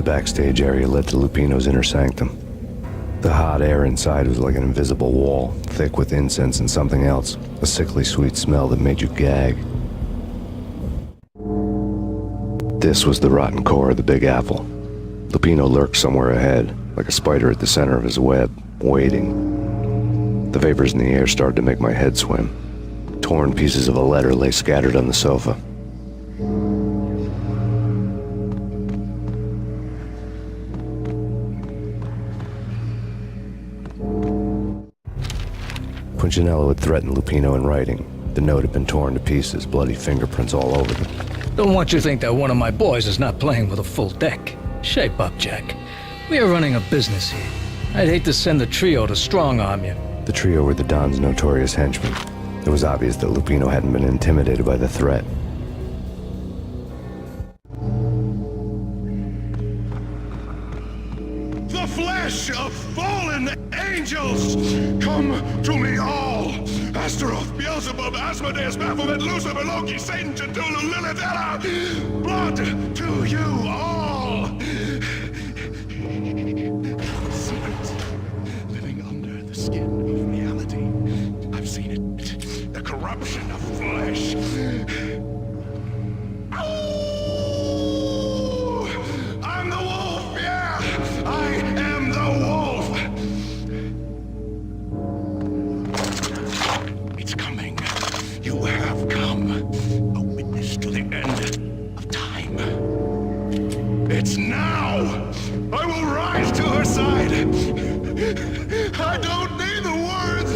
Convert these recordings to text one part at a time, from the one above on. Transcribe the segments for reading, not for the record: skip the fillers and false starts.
backstage area led to Lupino's inner sanctum. The hot air inside was like an invisible wall, thick with incense and something else, a sickly sweet smell that made you gag. This was the rotten core of the Big Apple. Lupino lurked somewhere ahead, like a spider at the center of his web, waiting. The vapors in the air started to make my head swim. Torn pieces of a letter lay scattered on the sofa. Punchinello had threatened Lupino in writing. The note had been torn to pieces, bloody fingerprints all over them. Don't want you to think that one of my boys is not playing with a full deck. Shape up, Jack. We are running a business here. I'd hate to send the trio to strong-arm you. The trio were the Don's notorious henchmen. It was obvious that Lupino hadn't been intimidated by the threat. The flesh of fallen angels! Come to me all! Astaroth, Beelzebub, Asmodeus, Baphomet, Lucifer, Loki, Satan, Cthulhu, Lilith, Ella! Blood to you all! Secret, living under the skin of reality. I've seen it. The corruption of flesh. Oh! I'm the wolf, yeah! I am the wolf! It's coming. You have come. A witness to the end of time. It's now! I will rise to her side! I don't need the words!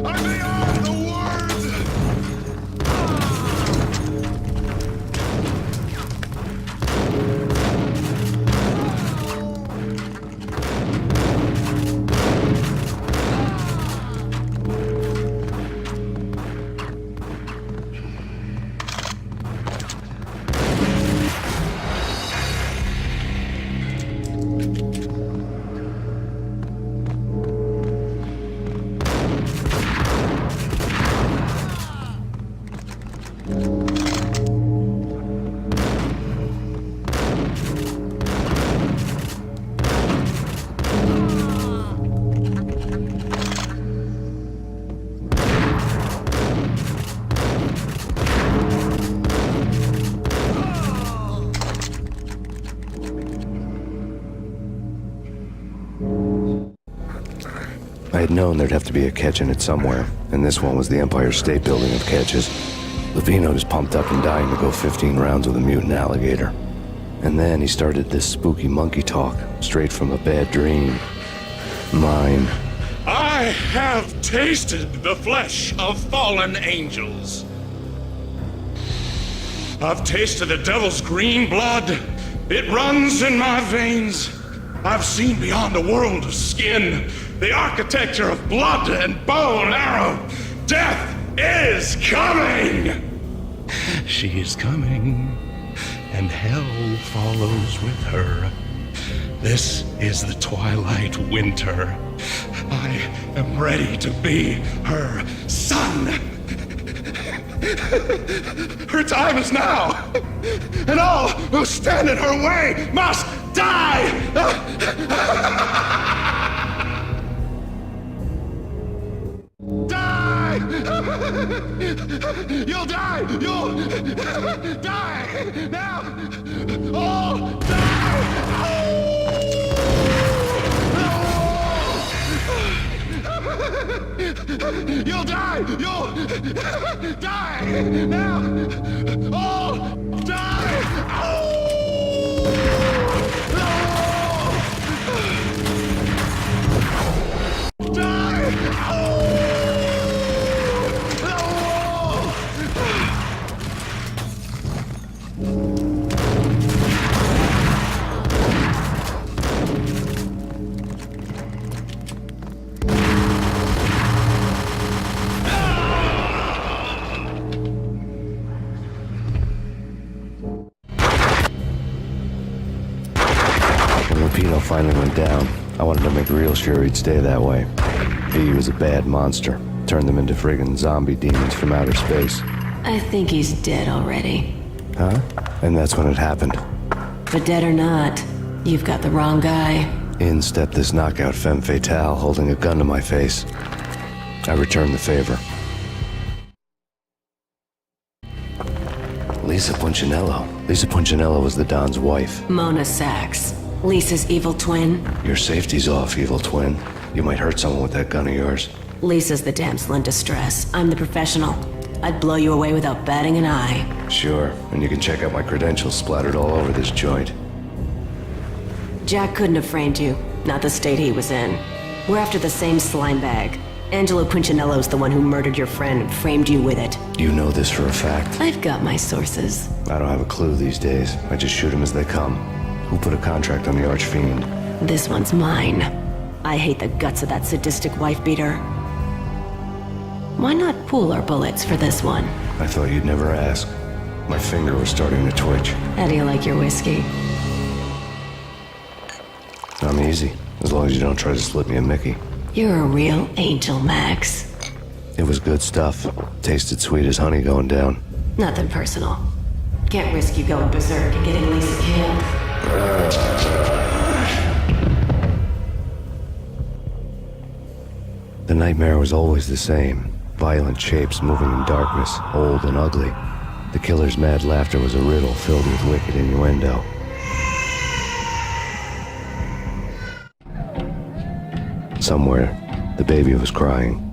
I'm beyond the words! I had known there'd have to be a catch in it somewhere, and this one was the Empire State Building of catches. Lupino was pumped up and dying to go 15 rounds with a mutant alligator. And then he started this spooky monkey talk, straight from a bad dream. Mine. I have tasted the flesh of fallen angels. I've tasted the devil's green blood. It runs in my veins. I've seen beyond a world of skin, the architecture of blood and bow and arrow. Death is coming! She is coming, and hell follows with her. This is the twilight winter. I am ready to be her son. Her time is now, and all who stand in her way must die! Die! You'll die! You'll die! Now! Oh! Die! You'll die! You'll die! Now! Oh! Die! Lupino finally went down. I wanted to make real sure he'd stay that way. V was a bad monster. Turned them into friggin' zombie demons from outer space. I think he's dead already. Huh? And that's when it happened. But dead or not, You've got the wrong guy. In stepped this knockout femme fatale holding a gun to my face. I returned the favor. Lisa Punchinello. Lisa Punchinello was the Don's wife. Mona Sachs. Lisa's evil twin. Your safety's off, evil twin. You might hurt someone with that gun of yours. Lisa's the damsel in distress. I'm the professional. I'd blow you away without batting an eye. Sure, and you can check out my credentials splattered all over this joint. Jack couldn't have framed you. Not the state he was in. We're after the same slime bag. Angelo Punchinello's the one who murdered your friend and framed you with it. You know this for a fact. I've got my sources. I don't have a clue these days. I just shoot them as they come. Who put a contract on the Archfiend? This one's mine. I hate the guts of that sadistic wife-beater. Why not pool our bullets for this one? I thought you'd never ask. My finger was starting to twitch. How do you like your whiskey? I'm easy, as long as you don't try to slip me a Mickey. You're a real angel, Max. It was good stuff. Tasted sweet as honey going down. Nothing personal. Can't risk you going berserk and getting Lisa killed. The nightmare was always the same. Violent shapes moving in darkness, old and ugly. The killer's mad laughter was a riddle filled with wicked innuendo. Somewhere, the baby was crying.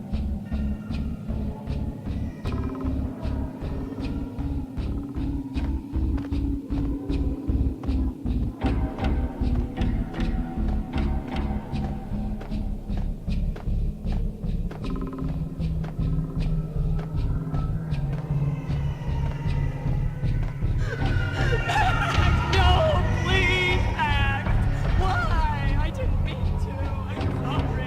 No, please act. Why? I didn't mean to. I'm sorry.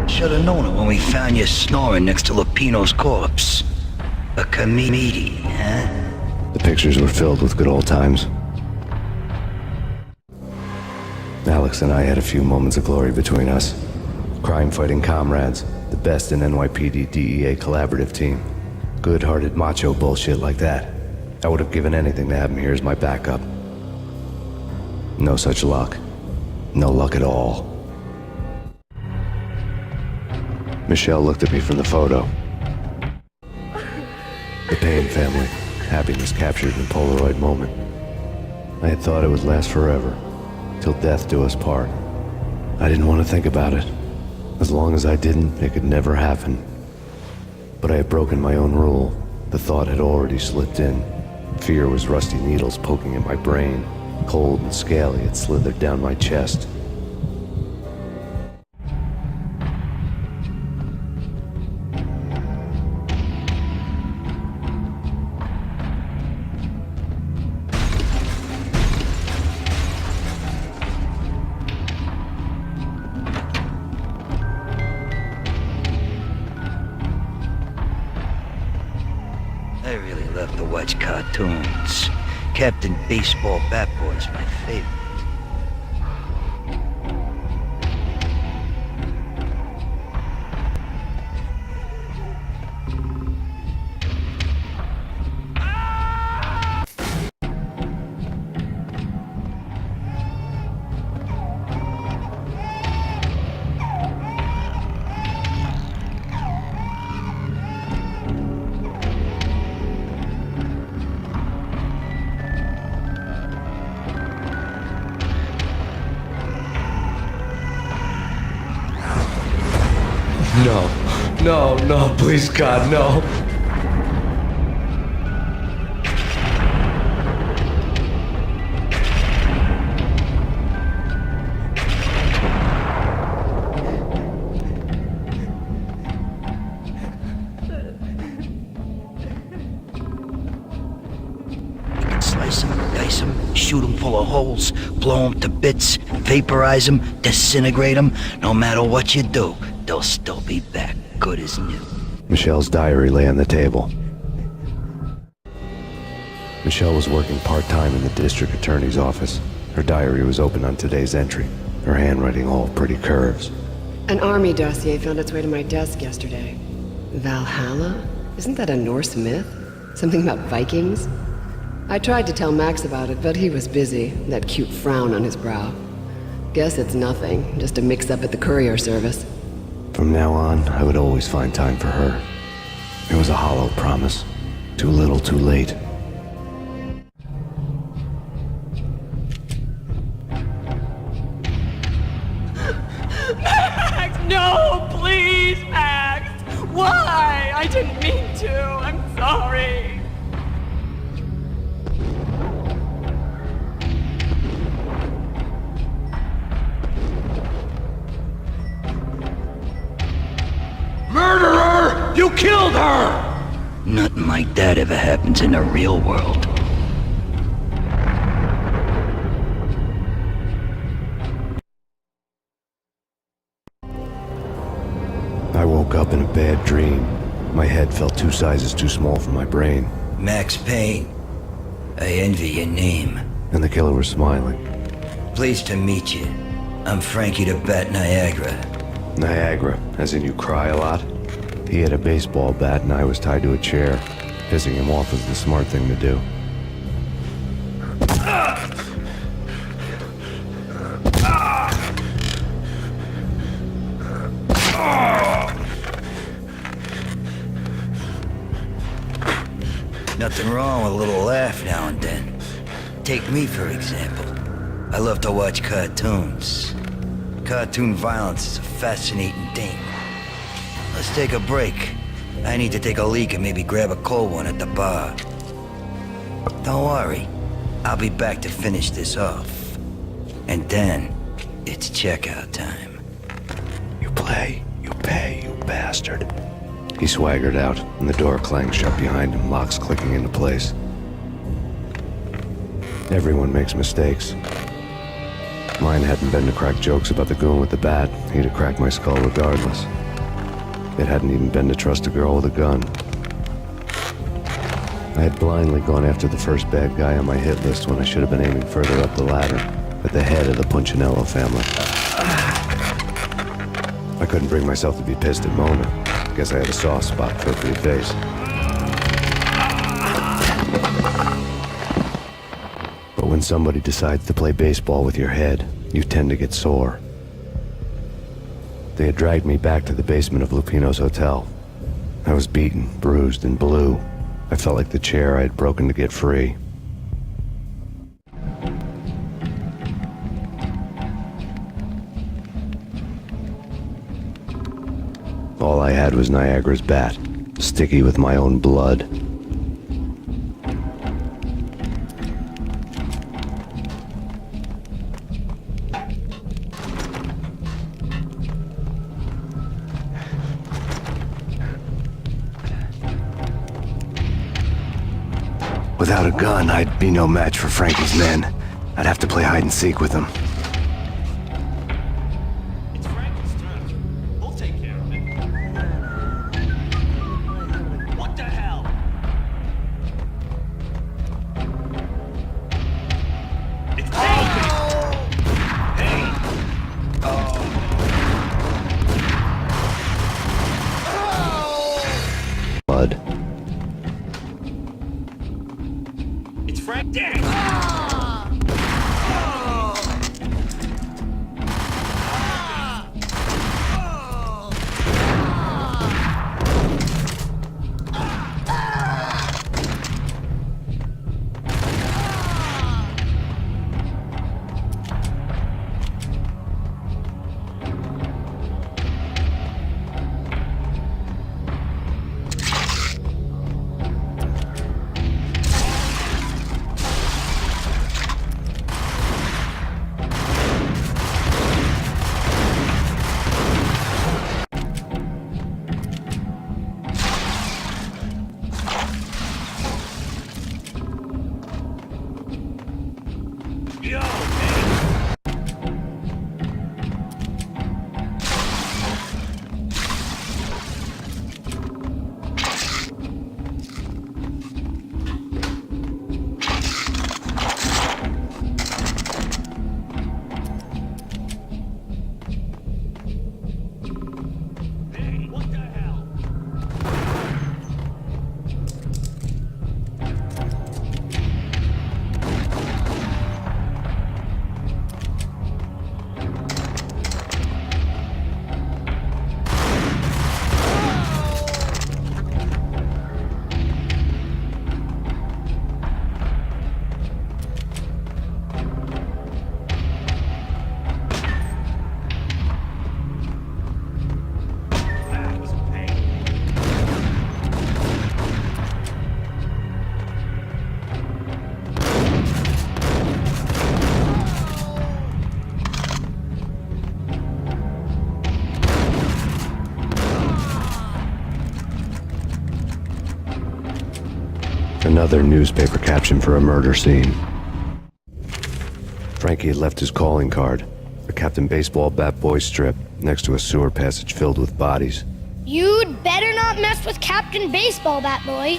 Should have known it when we found you snoring next to Lupino's corpse. A comedian, huh? The pictures were filled with good old times. Alex and I had a few moments of glory between us. Crime-fighting comrades, the best in NYPD DEA collaborative team. Good-hearted macho bullshit like that. I would have given anything to have him here as my backup. No such luck. No luck at all. Michelle looked at me from the photo. The Payne family. Happiness captured in a Polaroid moment. I had thought it would last forever, till death do us part. I didn't want to think about it. As long as I didn't, it could never happen. But I had broken my own rule. The thought had already slipped in. Fear was rusty needles poking at my brain. Cold and scaly, it slithered down my chest. I really love to watch cartoons. Captain Baseball Bat Boy's my favorite. No, please God, no. full of holes, blow them to bits, vaporize them, disintegrate them. No matter what you do, they'll still be back, good as new. Michelle's diary lay on the table. Michelle was working part-time in the district attorney's office. Her diary was open on today's entry, her handwriting all pretty curves. An army dossier found its way to my desk yesterday. Valhalla? Isn't that a Norse myth? Something about Vikings? I tried to tell Max about it, but he was busy, that cute frown on his brow. Guess it's nothing, just a mix-up at the courier service. From now on, I would always find time for her. It was a hollow promise. Too little, too late. Max, no, please, Max. Why? I didn't mean to. I'm sorry. Murderer! You killed her! Nothing like that ever happens in the real world. I woke up in a bad dream. My head felt 2 sizes too small for my brain, Max Payne. I envy your name. and the killer was smiling. Pleased to meet you. I'm Frankie the Bat Niagara. Niagara, as in you cry a lot? He had a baseball bat and I was tied to a chair. Pissing him off was the smart thing to do. Nothing wrong with a little laugh now and then. Take me, for example. I love to watch cartoons. Cartoon violence is a fascinating thing. Let's take a break. I need to take a leak and maybe grab a cold one at the bar. Don't worry. I'll be back to finish this off. And then, it's checkout time. You play, you pay, you bastard. He swaggered out, and the door clanged shut behind him, locks clicking into place. Everyone makes mistakes. Mine hadn't been to crack jokes about the goon with the bat. He'd have cracked my skull regardless. It hadn't even been to trust a girl with a gun. I had blindly gone after the first bad guy on my hit list when I should have been aiming further up the ladder, at the head of the Punchinello family. I couldn't bring myself to be pissed at Mona. Guess I had a soft spot for her pretty face. But when somebody decides to play baseball with your head, you tend to get sore. They had dragged me back to the basement of Lupino's hotel. I was beaten, bruised, and blue. I felt like the chair I had broken to get free. All I had was Niagara's bat, sticky with my own blood. Without a gun, I'd be no match for Frankie's men. I'd have to play hide and seek with them. It's Frankie's turn. We'll take care of it. What the hell? It's Blood. It's Frank. Dang! Another newspaper caption for a murder scene. Frankie had left his calling card, a Captain Baseball bat boy strip, next to a sewer passage filled with bodies. You'd better not mess with Captain Baseball Bat Boy.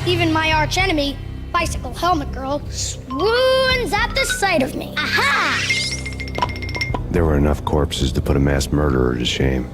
Even my archenemy, Bicycle Helmet Girl, swoons at the sight of me. Aha! There were enough corpses to put a mass murderer to shame.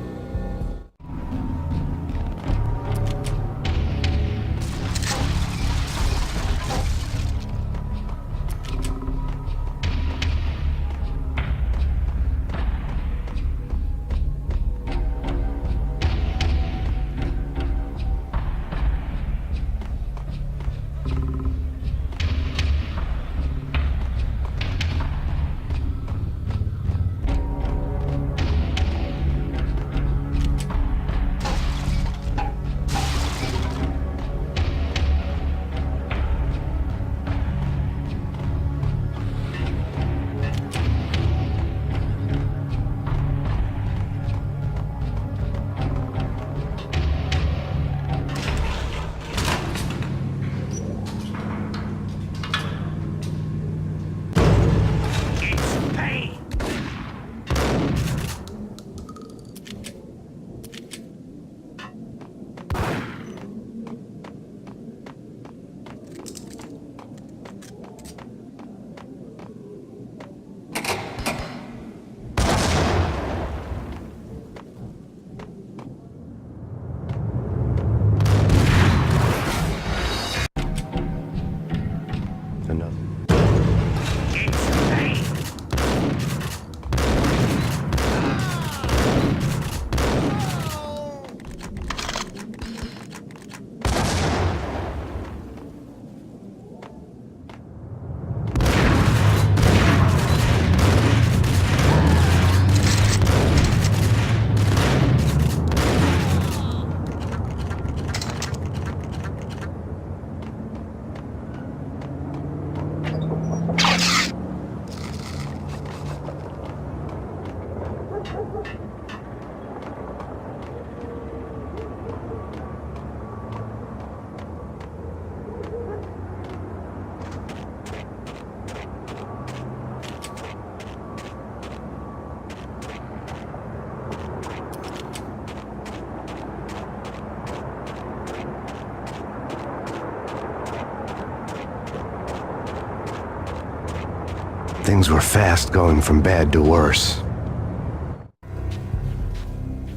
Things were fast going from bad to worse.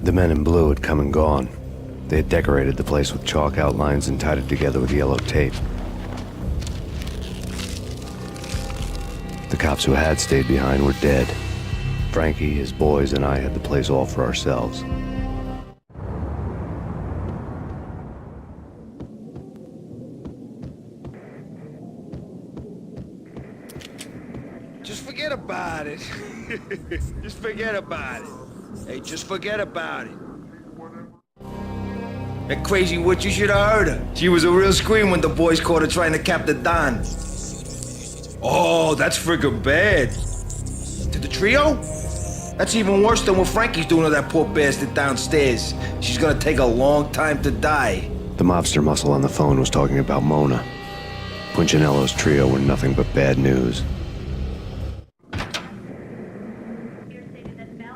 The men in blue had come and gone. They had decorated the place with chalk outlines and tied it together with yellow tape. The cops who had stayed behind were dead. Frankie, his boys, and I had the place all for ourselves. Just forget about it. Just forget about it. Hey, just forget about it. That crazy witch, you should have heard her. She was a real scream when the boys caught her trying to cap the Don. Oh, that's friggin' bad. To the trio? That's even worse than what Frankie's doing to that poor bastard downstairs. She's gonna take a long time to die. The mobster muscle on the phone was talking about Mona. Punchinello's trio were nothing but bad news.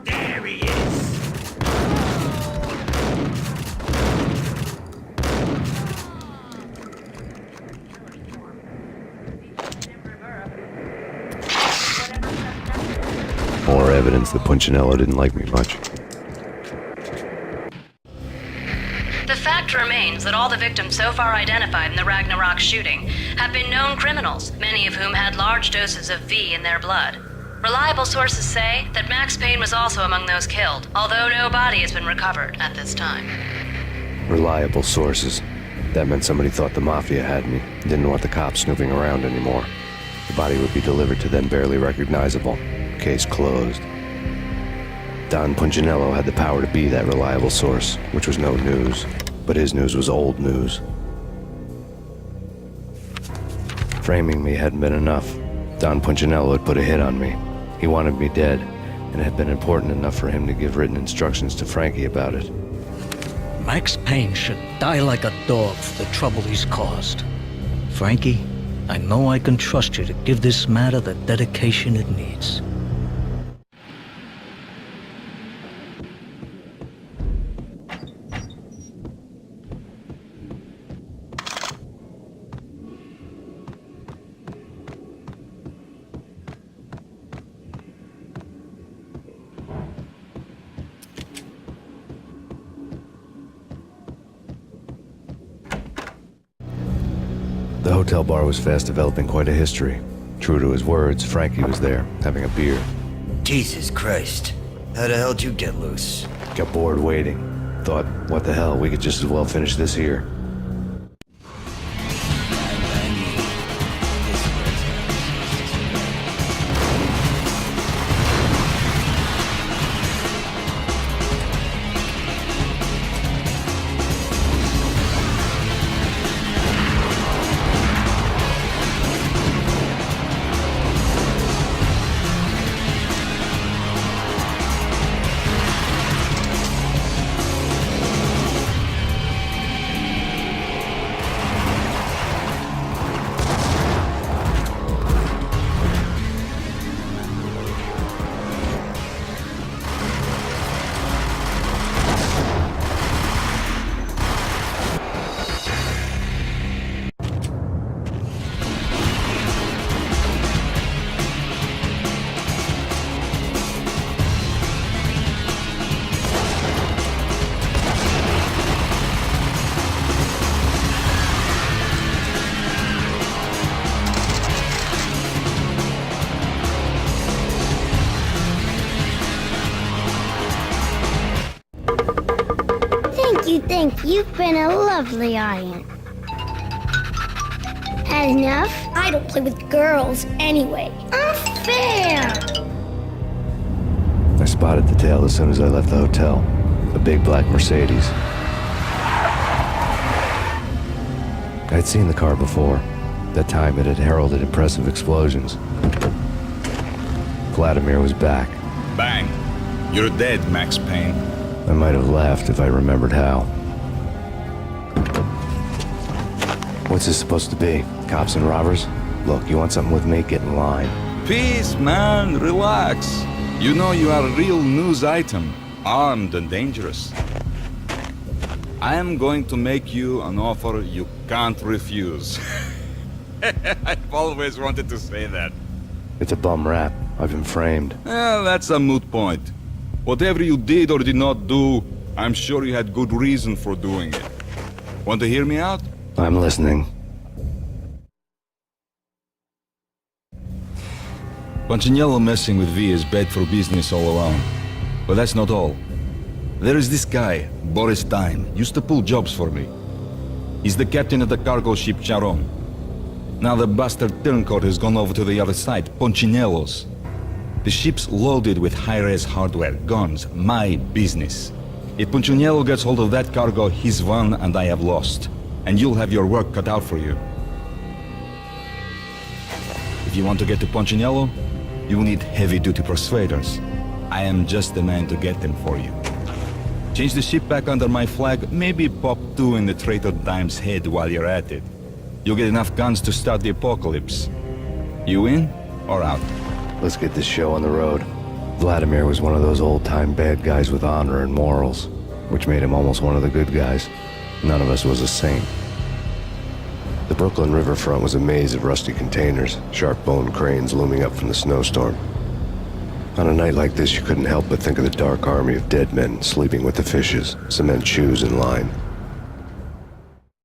There he is. More evidence that Punchinello didn't like me much. The fact remains that all the victims so far identified in the Ragnarok shooting have been known criminals, many of whom had large doses of V in their blood. Reliable sources say that Max Payne was also among those killed, although no body has been recovered at this time. Reliable sources. That meant somebody thought the Mafia had me, didn't want the cops snooping around anymore. The body would be delivered to them barely recognizable. Case closed. Don Punchinello had the power to be that reliable source, which was no news. But his news was old news. Framing me hadn't been enough. Don Punchinello had put a hit on me. He wanted me dead, and it had been important enough for him to give written instructions to Frankie about it. Max Payne should die like a dog for the trouble he's caused. Frankie, I know I can trust you to give this matter the dedication it needs. The hotel bar was fast developing quite a history. True to his words, Frankie was there, having a beer. Jesus Christ. How the hell'd you get loose? Got bored waiting. Thought, what the hell, we could just as well finish this here. Thank you. You've been a lovely aunt. Had enough? I don't play with girls anyway. Unfair! I spotted the tail as soon as I left the hotel. A big black Mercedes. I'd seen the car before. That time it had heralded impressive explosions. Vladimir was back. Bang. You're dead, Max Payne. I might have laughed if I remembered how. What's this supposed to be? Cops and robbers? Look, you want something with me? Get in line. Peace, man. Relax. You know you are a real news item. Armed and dangerous. I am going to make you an offer you can't refuse. I've always wanted to say that. It's a bum rap. I've been framed. Well, that's a moot point. Whatever you did or did not do, I'm sure you had good reason for doing it. Want to hear me out? I'm listening. Punchinello messing with V is bad for business all around. But that's not all. There is this guy, Boris Dime, used to pull jobs for me. He's the captain of the cargo ship Charon. Now the bastard turncoat has gone over to the other side, Punchinello's. The ship's loaded with high-res hardware, guns, my business. If Punchinello gets hold of that cargo, he's won and I have lost. And you'll have your work cut out for you. If you want to get to Punchinello, you will need heavy-duty persuaders. I am just the man to get them for you. Change the ship back under my flag, maybe pop 2 in the traitor Dime's head while you're at it. You'll get enough guns to start the apocalypse. You in or out? Let's get this show on the road. Vladimir was one of those old-time bad guys with honor and morals, which made him almost one of the good guys. None of us was a saint. The Brooklyn riverfront was a maze of rusty containers, sharp-boned cranes looming up from the snowstorm. On a night like this, you couldn't help but think of the dark army of dead men sleeping with the fishes, cement shoes in line.